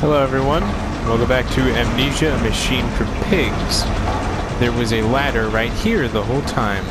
Hello everyone, welcome back to Amnesia, a machine for pigs. There was a ladder right here the whole time.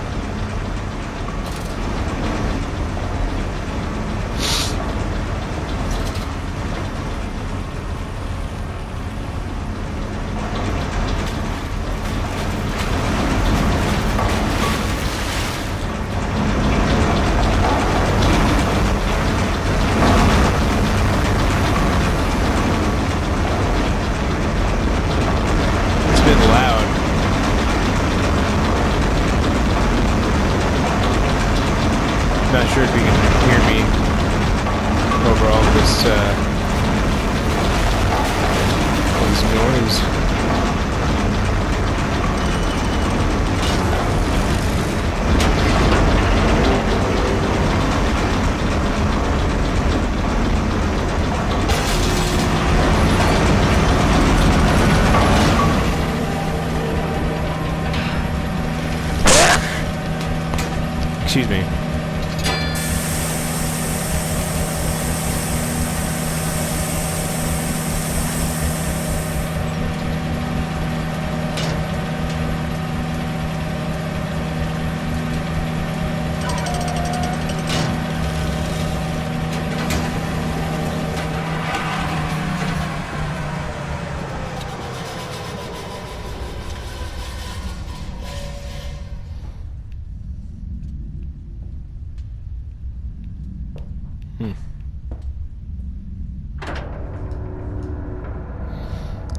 Not sure if you can hear me over all this noise. Excuse me.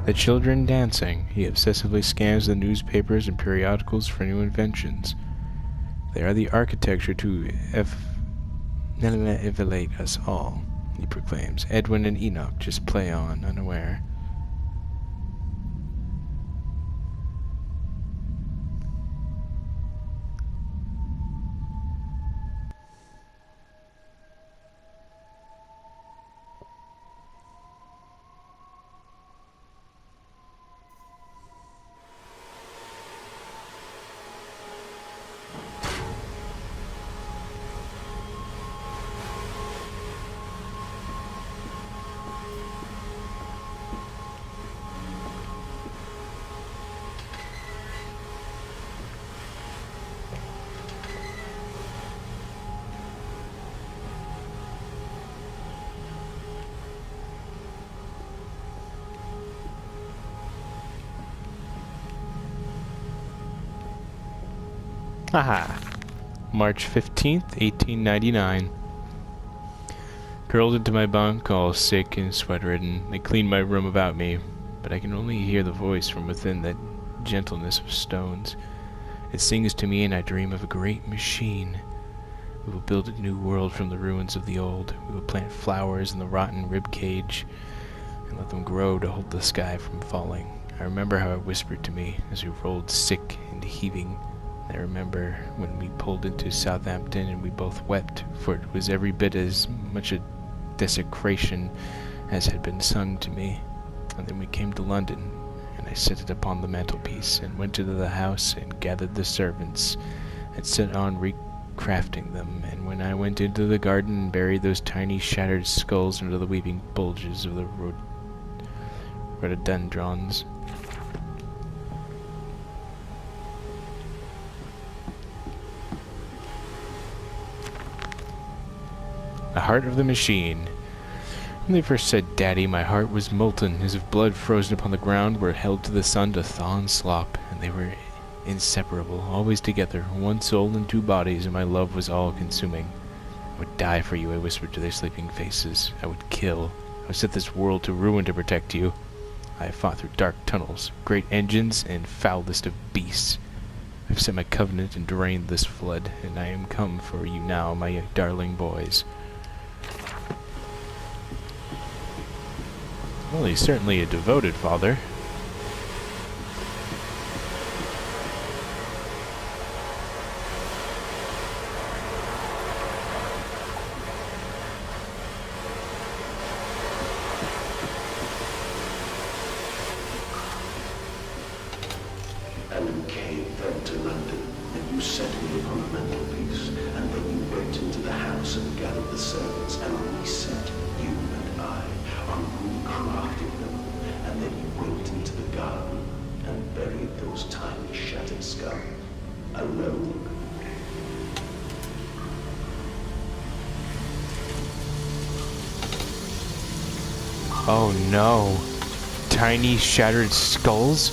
The children dancing. He obsessively scans the newspapers and periodicals for new inventions. They are the architecture to evaluate us all, he proclaims. Edwin and Enoch just play on, unaware. Haha. March 15th, 1899. Curled into my bunk, all sick and sweat-ridden, they clean my room about me, but I can only hear the voice from within that gentleness of stones. It sings to me, and I dream of a great machine. We will build a new world from the ruins of the old. We will plant flowers in the rotten rib cage and let them grow to hold the sky from falling. I remember how it whispered to me as we rolled sick and heaving. I remember when we pulled into Southampton and we both wept, for it was every bit as much a desecration as had been sung to me. And then we came to London, and I set it upon the mantelpiece, and went into the house and gathered the servants, and set on recrafting them. And when I went into the garden and buried those tiny shattered skulls under the weeping bulges of the rhododendrons, the heart of the machine. When they first said Daddy, my heart was molten, as if blood frozen upon the ground were held to the sun to thaw and slop, and they were inseparable, always together, one soul and two bodies, and my love was all-consuming. I would die for you, I whispered to their sleeping faces. I would kill. I would set this world to ruin to protect you. I have fought through dark tunnels, great engines, and foulest of beasts. I have set my covenant and drained this flood, and I am come for you now, my darling boys. Well, he's certainly a devoted father. And you came then to London, and you set me upon the mantelpiece, and then you went into the house and gathered the servants, and we set you and I on recrafting them Oh no. Tiny shattered skulls?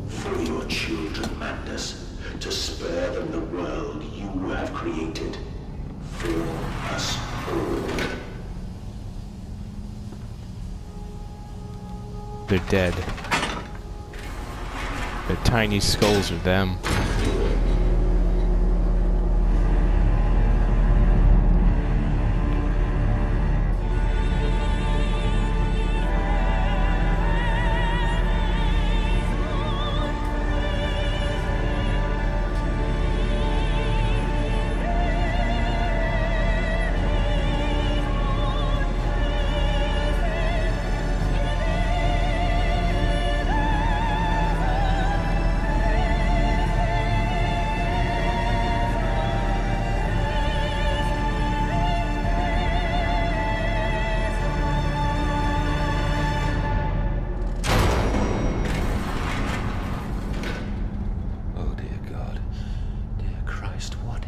For your children, Magnus, to spare them the world you have created. For us all. They're dead. The tiny skulls are them.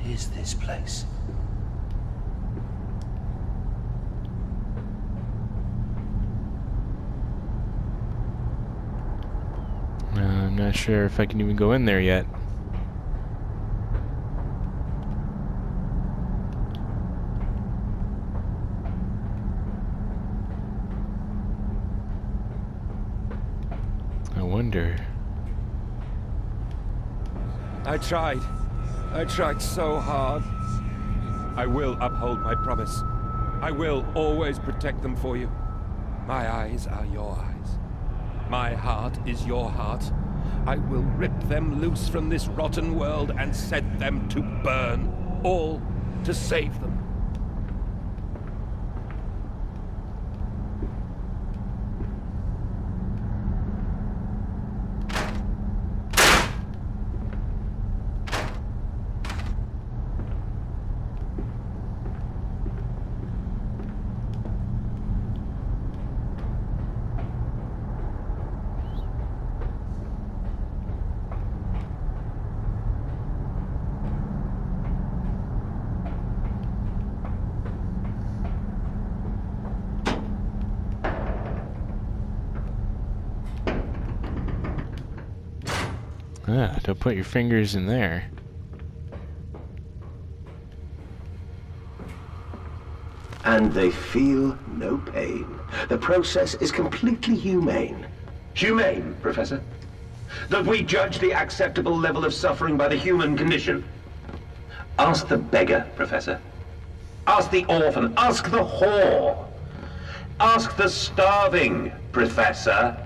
Is this place? I'm not sure if I can even go in there yet. I wonder. I tried so hard. I will uphold my promise. I will always protect them for you. My eyes are your eyes. My heart is your heart. I will rip them loose from this rotten world and set them to burn, all to save them. Ah, don't put your fingers in there. And they feel no pain. The process is completely humane. Humane, Professor? That we judge the acceptable level of suffering by the human condition? Ask the beggar, Professor. Ask the orphan. Ask the whore. Ask the starving, Professor.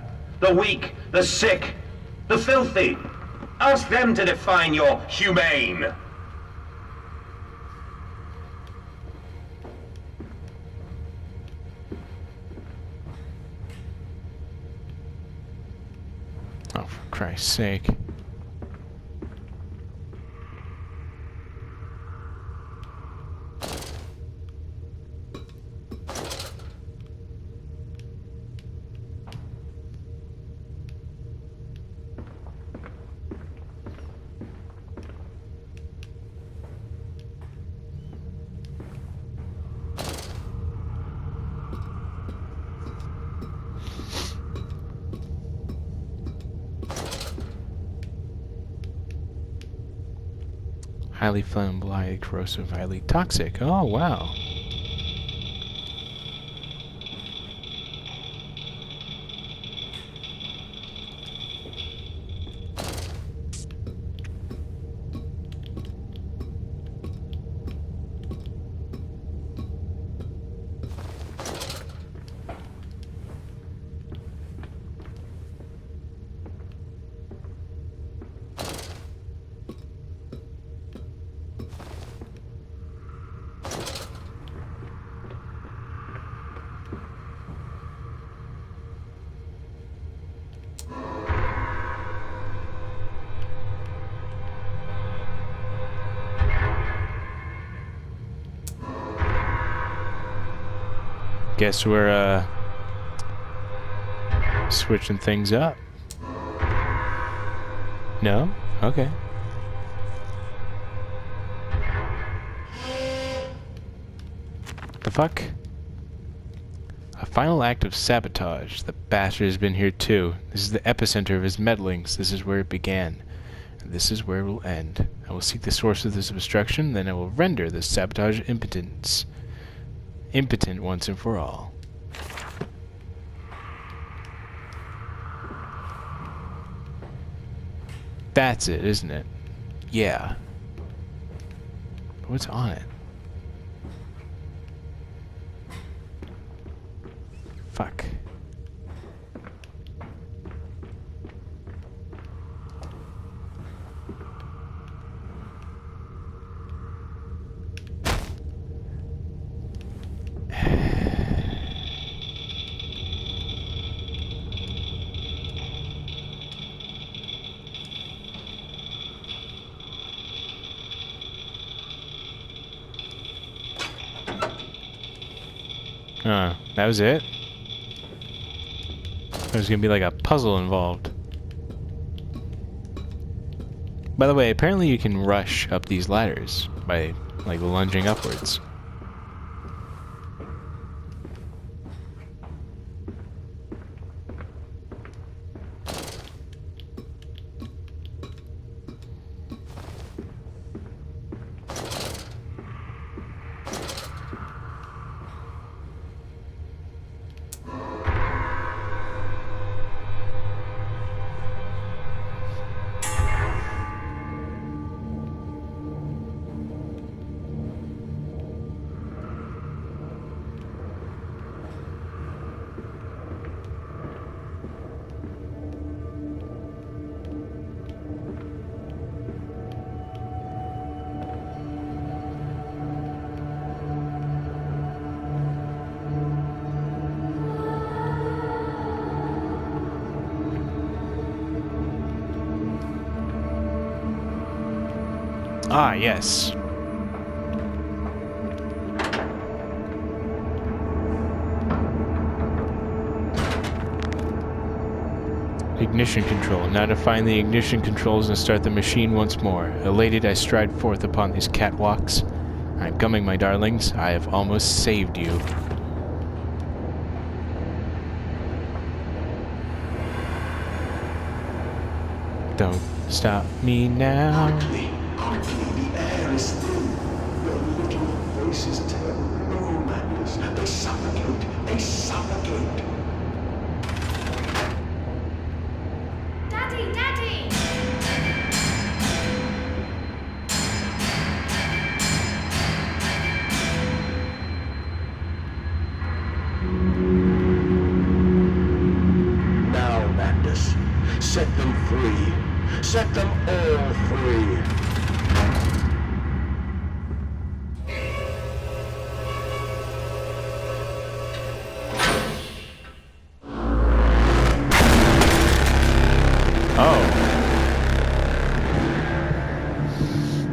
The weak, the sick, the filthy. Ask them to define your humane. Oh, for Christ's sake. Highly flammable, corrosive, highly toxic. Oh, wow. Guess we're switching things up. No? Okay. The fuck? A final act of sabotage. The bastard has been here too. This is the epicenter of his meddlings. This is where it began. And this is where it will end. I will seek the source of this obstruction, then I will render this sabotage impotent once and for all. That's it, isn't it? Yeah. But what's on it? Fuck. That was it? There's gonna be like a puzzle involved. By the way, apparently you can rush up these ladders by like lunging upwards. Ah, yes. Ignition control. Now to find the ignition controls and start the machine once more. Elated, I stride forth upon these catwalks. I'm coming, my darlings. I have almost saved you. Don't stop me now. Quickly, the air is thin. Your little voices turn no madness. They suffocate. They suffocate. Daddy, Daddy! Now, madness. Set them free. Set them all free.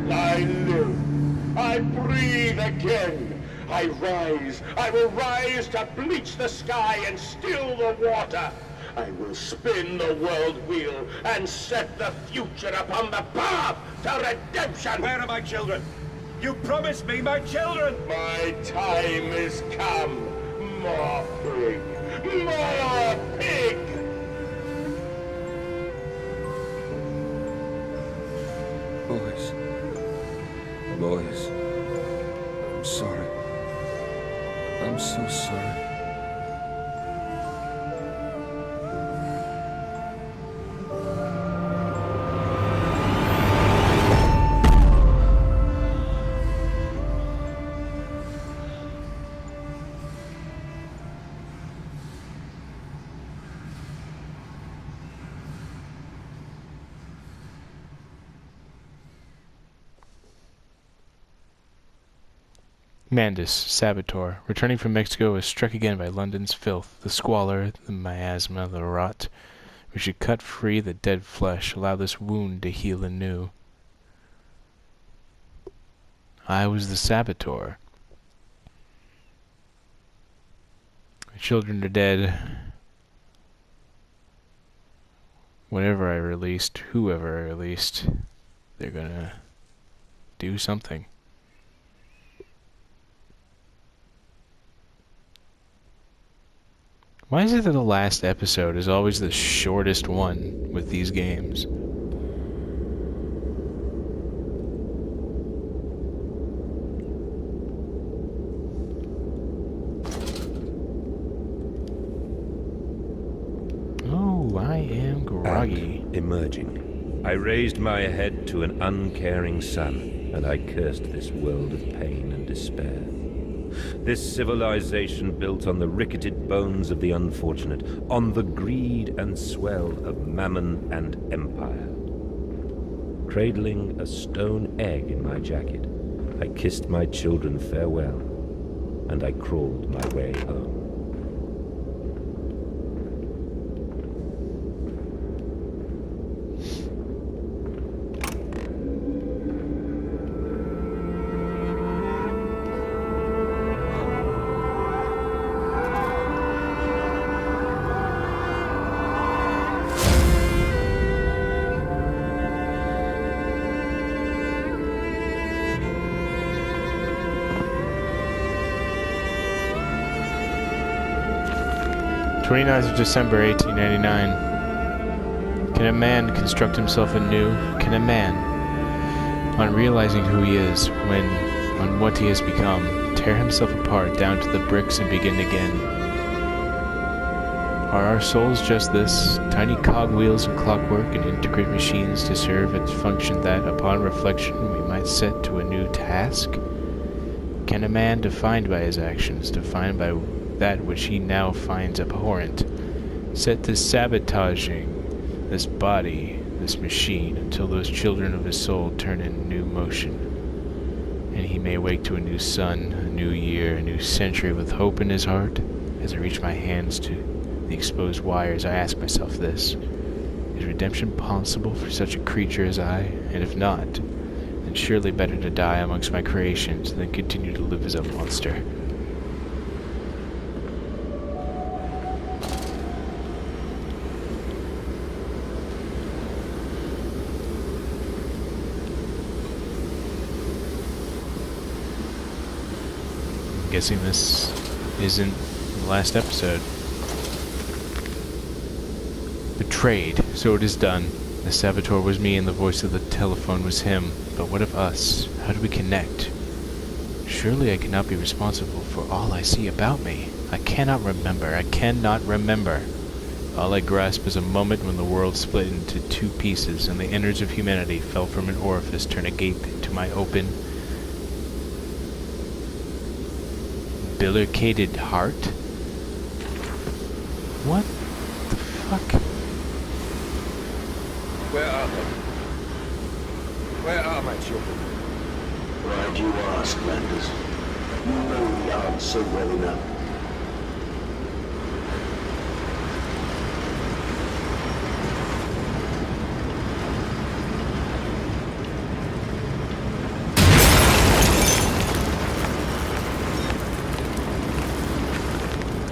I live. I breathe again. I rise. I will rise to bleach the sky and still the water. I will spin the world wheel and set the future upon the path to redemption. Where are my children? You promised me my children! My time is come. More pig. More pig. Boys. Boys. I'm sorry. I'm so sorry. Mandus, Saboteur, returning from Mexico, was struck again by London's filth, the squalor, the miasma, the rot. We should cut free the dead flesh, allow this wound to heal anew. I was the Saboteur. My children are dead. whenever I released, whoever I released, they're gonna do something. Why is it that the last episode is always the shortest one with these games? Oh, I am groggy. And emerging, I raised my head to an uncaring sun, and I cursed this world of pain and despair. This civilization built on the ricketed bones of the unfortunate, on the greed and swell of mammon and empire. Cradling a stone egg in my jacket, I kissed my children farewell, and I crawled my way home. December 1899. Can a man construct himself anew? Can a man, on realizing who he is, on what he has become, tear himself apart down to the bricks and begin again? Are our souls just this, tiny cogwheels and clockwork and intricate machines to serve its function that, upon reflection, we might set to a new task? Can a man, defined by his actions, defined by that which he now finds abhorrent, set to sabotaging this body, this machine, until those children of his soul turn in new motion, and he may wake to a new sun, a new year, a new century with hope in his heart? As I reach my hands to the exposed wires, I ask myself this: is redemption possible for such a creature as I? And if not, then surely better to die amongst my creations than continue to live as a monster. Guessing this isn't the last episode. Betrayed, so it is done. The saboteur was me and the voice of the telephone was him. But what of us? How do we connect? Surely I cannot be responsible for all I see about me. I cannot remember. I cannot remember. All I grasp is a moment when the world split into two pieces and the innards of humanity fell from an orifice turned agape into my open, bifurcated heart? What the fuck? Where are they? Where are my children? Why do you ask, Landers? You know the answer well enough.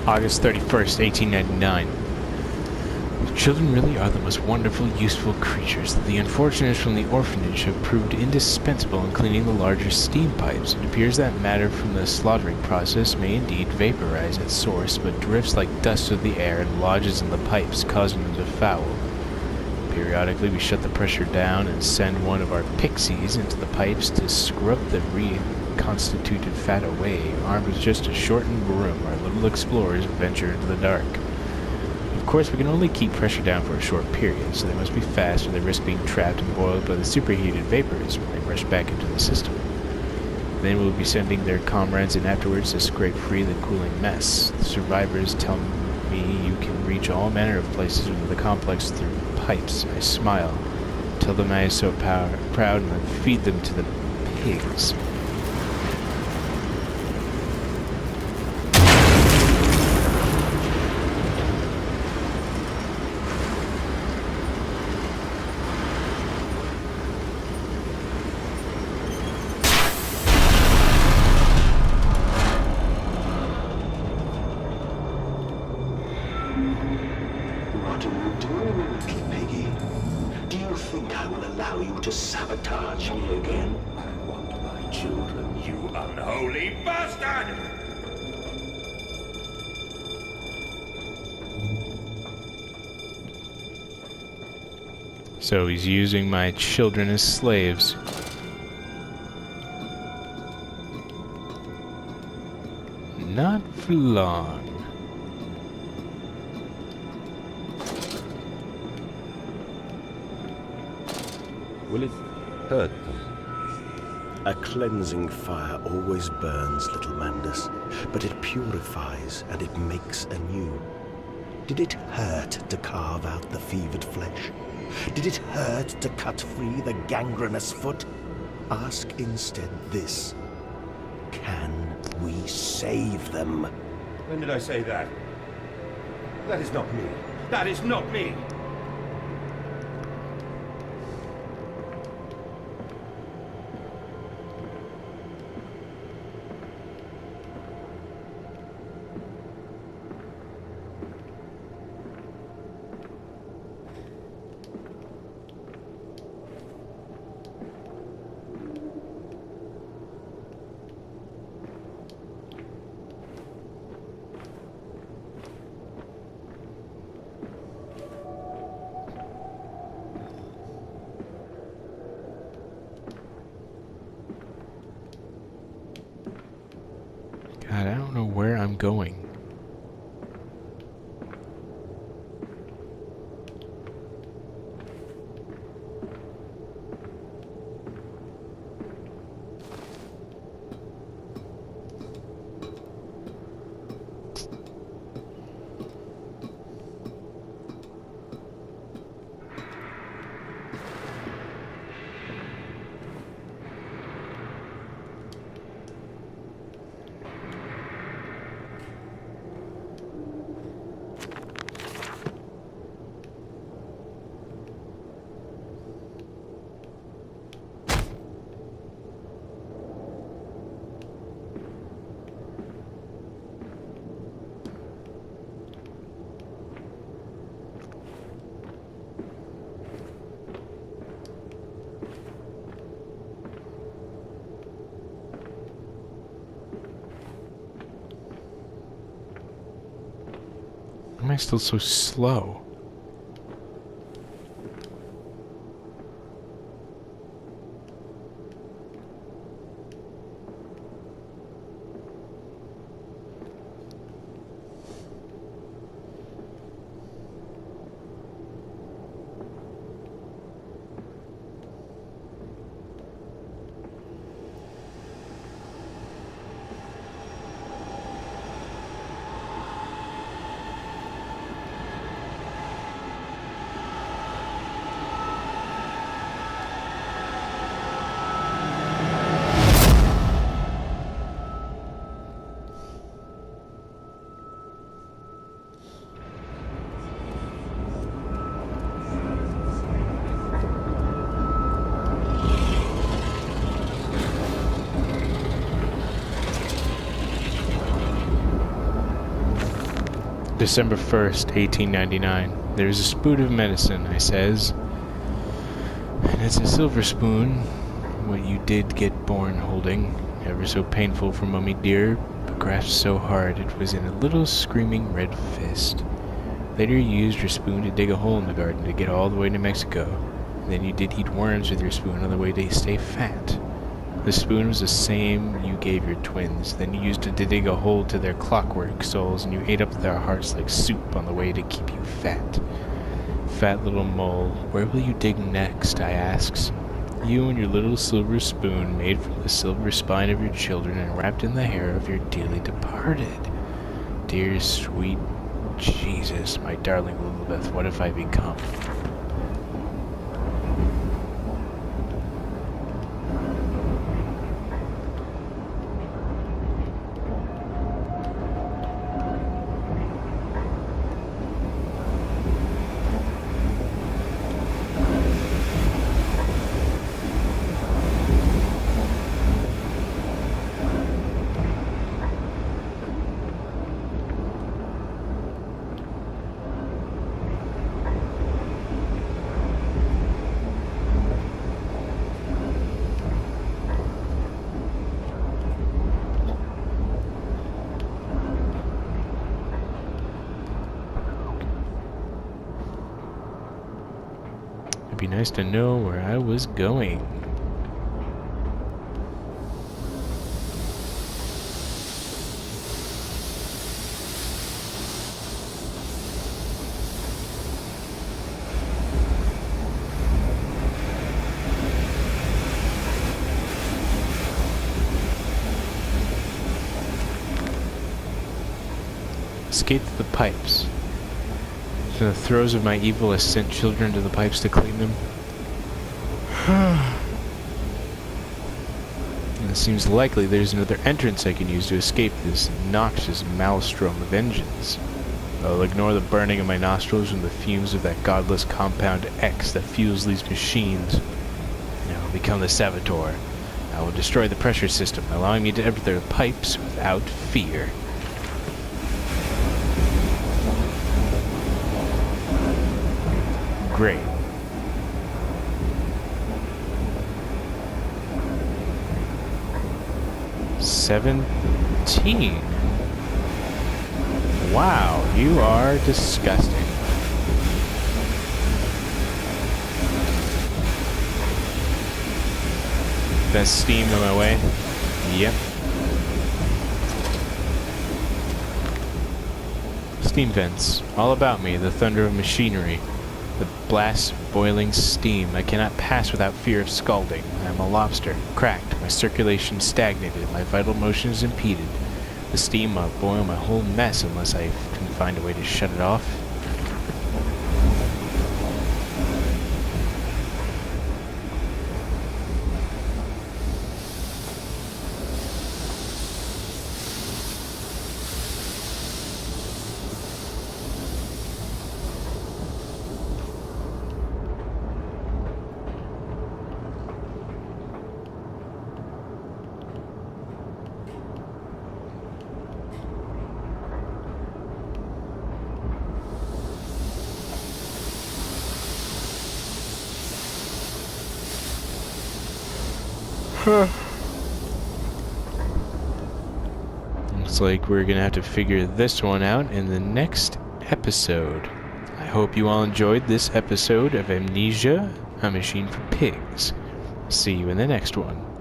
August 31st, 1899. Children really are the most wonderful, useful creatures. The unfortunates from the orphanage have proved indispensable in cleaning the larger steam pipes. It appears that matter from the slaughtering process may indeed vaporize at source, but drifts like dust through the air and lodges in the pipes, causing them to foul. Periodically, we shut the pressure down and send one of our pixies into the pipes to scrub the reconstituted fat away. Armed with just a shortened broom, our little explorers venture into the dark. Of course, we can only keep pressure down for a short period, so they must be fast or they risk being trapped and boiled by the superheated vapors when they rush back into the system. Then we'll be sending their comrades in afterwards to scrape free the cooling mess. The survivors tell me you can reach all manner of places within the complex through pipes. I smile, tell them I am so proud, and then feed them to the pigs. What are you doing, little piggy? think I will allow you to sabotage me again? I want my children, you unholy bastard! So he's using my children as slaves. Not for long. Will it hurt them? A cleansing fire always burns, little Mandus, but it purifies and it makes anew. Did it hurt to carve out the fevered flesh? Did it hurt to cut free the gangrenous foot? Ask instead this. Can we save them? When did I say that? That is not me. That is not me! God, I don't know where I'm going. Why am I still so slow? December 1st, 1899. There's a spoon of medicine, I says. And it's a silver spoon, what you did get born holding. Ever so painful for Mummy dear, but grasped so hard it was in a little screaming red fist. Later you used your spoon to dig a hole in the garden to get all the way to Mexico. And then you did eat worms with your spoon on the way to stay fat. The spoon was the same you gave your twins. Then you used it to dig a hole to their clockwork souls, and you ate up their hearts like soup on the way to keep you fat. Fat little mole, where will you dig next, I asks. You and your little silver spoon made from the silver spine of your children and wrapped in the hair of your dearly departed. Dear sweet Jesus, my darling Elizabeth, what have I become? be nice to know where I was going. Escape the pipes. From the throes of my evil, I sent children to the pipes to clean them. And it seems likely there's another entrance I can use to escape this noxious maelstrom of engines. I'll ignore the burning of my nostrils and the fumes of that godless compound X that fuels these machines. And I will become the Saboteur. I will destroy the pressure system, allowing me to enter the pipes without fear. Great. $17. Wow, you are disgusting. Best steam on my way. Yep. Steam vents. All about me, the thunder of machinery. The blast of boiling steam. I cannot pass without fear of scalding. I am a lobster, cracked, my circulation stagnated, my vital motions impeded. The steam will boil my whole mess unless I can find a way to shut it off. Looks like we're gonna have to figure this one out in the next episode. I hope you all enjoyed this episode of Amnesia, a machine for pigs. See you in the next one.